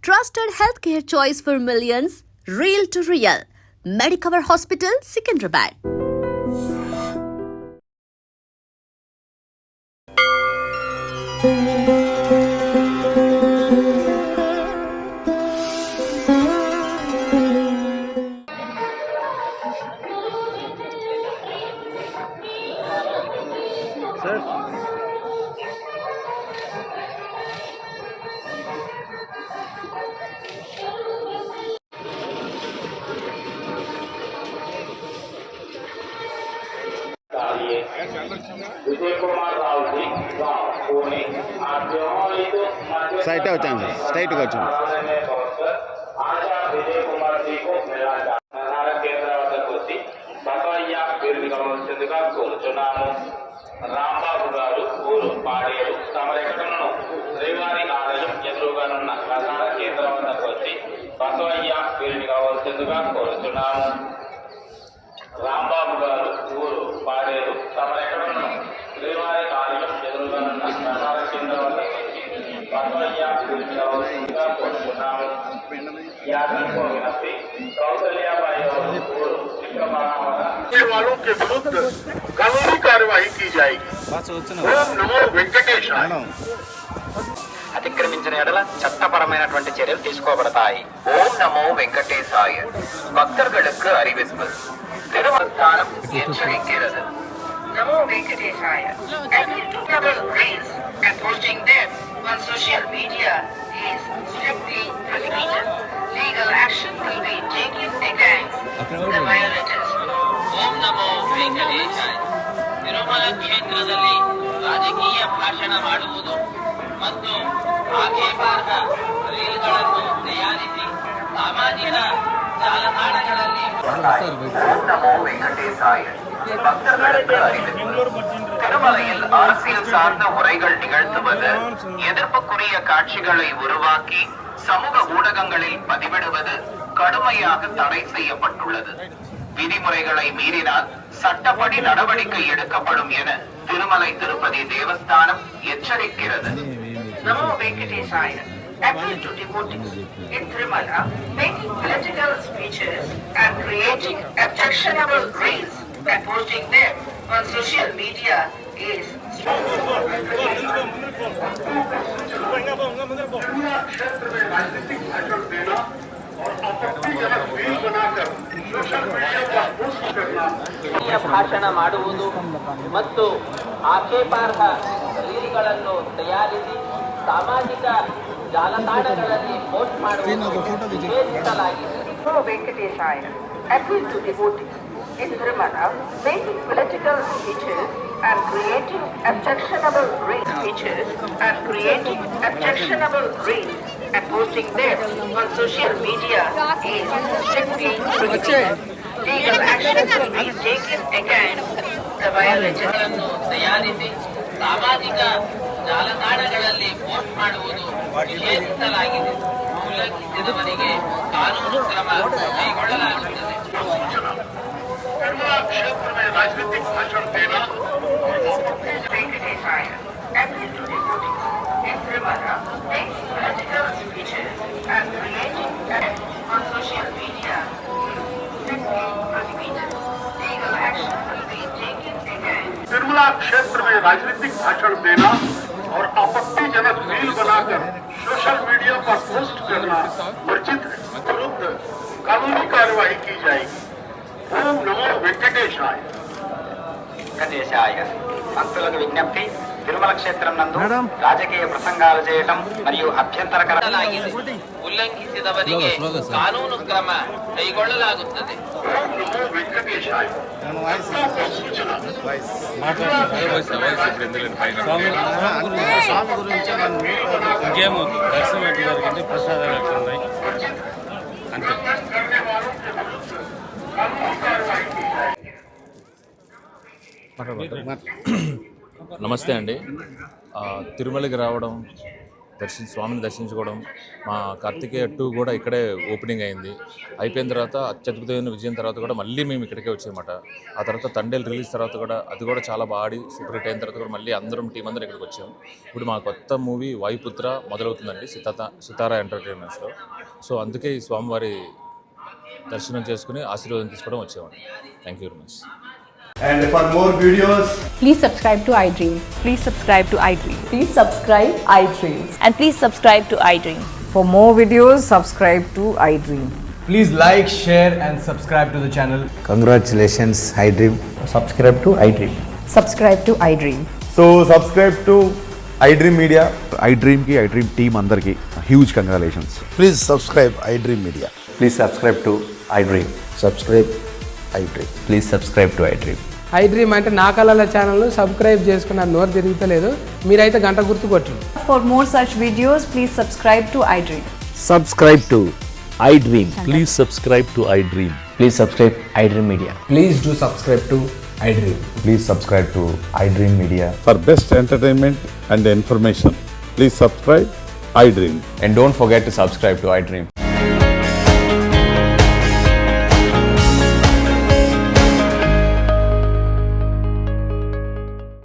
trusted healthcare choice for millions, real to real. Medicover Hospital, Secunderabad. Site వచ్చాను straight గా వచ్చాను రాంబాబు గారు ఊరు పాడేరు తమరెక్కడను శ్రీవారి ఆలయం ఎదురుగానున్న ప్రధాన కేంద్రం వద్దకు వచ్చి బసవయ్య వీరిని కావాల్సిందిగా కోరుచున్నాము. రాంబాబు గారు ఊరు పాడేరు తమరెక్కడను శ్రీవారి ఆలయం ఎదురుగానున్న ప్రధాన కేంద్రం వద్దకు వచ్చి బసవయ్య వీరిని కావాల్సిందిగా కోరుచున్నాము. वालों के विरुद्ध कानूनी कार्यवाही की जाएगी. नमो वेंकटेश. అతిక్రమించిన ఎడల చట్టపరమైనటువంటి చర్యలు తీసుకోబడతాయి. ఓం నమో వెంకటేశాయ. భక్తர்களுக்கு அறிவிப்பு. திருமணஸ்தானம் எச்சரிக்கிறது. நமோ வெங்கடேசாய. Applicable rules and posting them on social media is strictly prohibited. Legal action will be taken against the violators. ಓಂ ನಮೋ ವೆಂಕಟೇಶಾಯ. ತಿರುಮಲ ಕ್ಷೇತ್ರದಲ್ಲಿ ರಾಜಕೀಯ ಭಾಷಣ ಮಾಡುವುದು ಮತ್ತು ಆಕ್ಷೇಪಾರ್ಹ ರೀಲ್ಗಳನ್ನು ತಯಾರಿಸಿ ಸಾಮಾಜಿಕ ಜಾಲತಾಣಗಳಲ್ಲಿ ಓಂ ನಮೋ ವೆಂಕಟೇಶಾಯ. பக்தர்களுக்கு அறிவிப்பு. திருமலையில் அரசியல் சார்ந்த உரைகள் நிகழ்த்துவது, எதிர்ப்புக்குரிய காட்சிகளை உருவாக்கி சமூக ஊடகங்களில் பதிவிடுவது கடுமையாக தடை செய்யப்பட்டுள்ளது. விதிமுறைகளை மீறினால் சட்டப்படி நடவடிக்கை எடுக்கப்படும் என திருமலை திருப்பதி தேவஸ்தானம் எச்சரிக்கிறது. நமோ வெங்கடேசாய. Appeal to devotees in Tirumala making political speeches and creating objectionable reels and posting them on social media is ಭಾಷಣ ಮಾಡುವುದು ಮತ್ತು ಆಕ್ಷೇಪಾರ್ಹ ರೀಲ್ಗಳನ್ನು ತಯಾರಿಸಿ ಸಾಮಾಜಿಕ ಜಾಲತಾಣಗಳಲ್ಲಿ ಪೋಸ್ಟ್ ಮಾಡುವುದು ನಿಷೇಧಿಸಲಾಗಿದೆ. ವೆಂಕಟೇಶಾಯ. Appeal to devotees in Tirumala making political speeches and creating objectionable speeches and creating objectionable reels and posting them on social media is strictly prohibited. Legal action will be taken against the violators. ತಯಾರಿಸಿ ಸಾಮಾಜಿಕ ಜಾಲತಾಣಗಳಲ್ಲಿ post ಮಾಡುವುದು ನಿಷೇಧಿಸಲಾಗಿದೆ. ಉಲ್ಲಂಘಿಸಿದವರಿಗೆ ಕಾನೂನು ಕ್ರಮ ಕೈಗೊಳ್ಳಲಾಗುತ್ತದೆ. क्षेत्र में राजनीतिक भाषण देना वेंकटेशाय. Appeal to devotees in Tirumala making political speeches and creating on social media is prohibited. Legal action will be taken against. Tirumala क्षेत्र में राजनीतिक भाषण देना और आपत्तिजनक रील बनाकर सोशल मीडिया पर पोस्ट करना वर्जित है. विरुद्ध कानूनी कार्यवाही की जाएगी. ఓం నమో వెంకటేశాయ. వెంకటేశాయ. భక్తులకు విజ్ఞప్తి. తిరుమల క్షేత్రం నందు రాజకీయ ప్రసంగాలు చేయటం మరియు అభ్యంతరకరలాగింది. ఉల్లంఘిసిదవರಿಗೆ కానూను క్రమ కైಗೊಳ್ಳಲಾಗುತ್ತದೆ. ఓం నమో వెంకటేశాయ. ఇంకేమో దర్శనం ఎట్లా జరిగింది, ప్రసాదాలు ఎట్లా ఉన్నాయి అంతే. నమస్తే అండి. తిరుమలకి రావడం స్వామిని దర్శించుకోవడం. మా కార్తికేయ 2 కూడా ఇక్కడే ఓపెనింగ్ అయింది. అయిపోయిన తర్వాత అత్యద్భుతమైన విజయం తర్వాత కూడా మళ్ళీ మేము ఇక్కడికే వచ్చామన్నమాట. ఆ తర్వాత తండేల్ రిలీజ్ తర్వాత కూడా అది కూడా చాలా బాగా ఆడి సూపర్ హిట్ అయిన తర్వాత కూడా మళ్ళీ టీం అందరం ఇక్కడికి వచ్చాము. ఇప్పుడు మా కొత్త మూవీ వాయుపుత్ర మొదలవుతుందండి సితారా ఎంటర్టైన్మెంట్స్లో. సో అందుకే ఈ స్వామివారి దర్శనం చేసుకుని ఆశీర్వాదం తీసుకోవడం వచ్చామండి. Thank you very much. And for more videos, Please subscribe to iDream. Please subscribe to iDream. Please subscribe iDream. And please subscribe to iDream. For more videos, subscribe to iDream. please like, share and subscribe to the channel. Congratulations, iDream. Subscribe to iDream. Subscribe to iDream. So subscribe to iDream Media. iDream ki iDream team andarki huge congratulations. Please subscribe iDream Media. Please subscribe to iDream. Subscribe iDream. Please subscribe to iDream. iDream అంటే నా కళల channel subscribe చేసుకున్న నోరు తిరుగుతలేదు. మీరైతే గంట గుర్తు కొట్టండి. For more such videos, please subscribe to iDream. Subscribe to iDream. Please subscribe to iDream. Please subscribe iDream Media. Please do subscribe to iDream. Please subscribe to iDream Media. For best entertainment and information, please subscribe iDream. And don't forget to subscribe to iDream.